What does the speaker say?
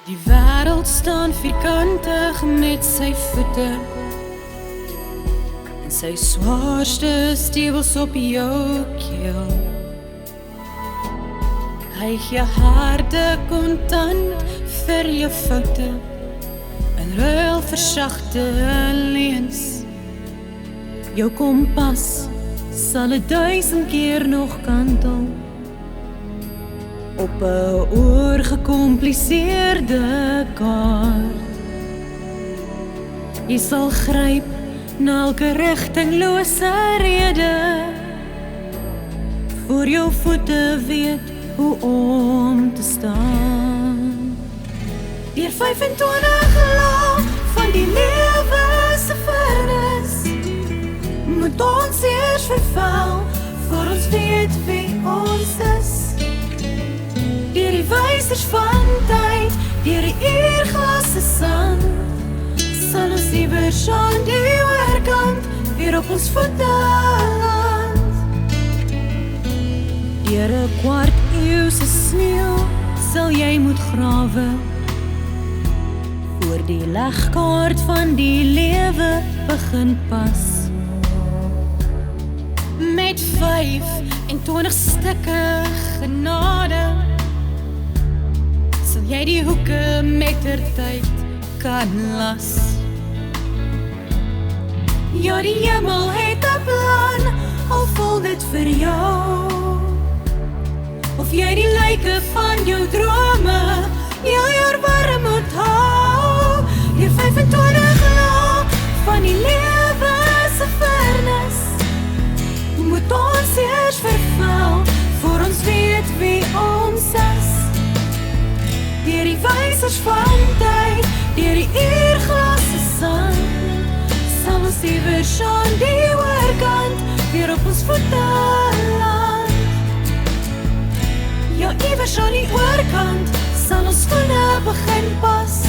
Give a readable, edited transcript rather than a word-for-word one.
Die wêreld staan vierkantig met sy voete en sy swaarste stewels op jou keel. Hy gee harde kontant vir jou foute en ruil vir sagte leuns. Jou kompas sal 1000 keer nog kantel op 'n oorgekompliseerde kaart. Jy sal gryp na elke rigtinglose rede, voor jou voete weet hoe om te staan. Deur 25 laag van die lewe se furnace moet ons eers verval, voor ons weet wie ons is. Deur die wysers van tyd, deur die uurglasse sand, sal ons iewers aan die oorkant weer op ons voete land. Deur 'n kwart eeu se sneeu sal jy moet grawe, voor die legkaart van die lewe begin pas. Met 25 stukke genade sal jy die hoeke mettertyd kan las. Ja, die hemel het 'n plan, al voel dit vir jou, of jy die lyke van jou drome heel jaar warm moet hou. Deur 25 laag van die lewe se furnace moet ons eers verval, voor ons weet wie ons is. Deur die wysers van tyd, deur die uurglasse sand, sal ons iewers aan die oorkant weer op ons voete land. Ja, iewers aan die oorkant sal ons skoene begin pas.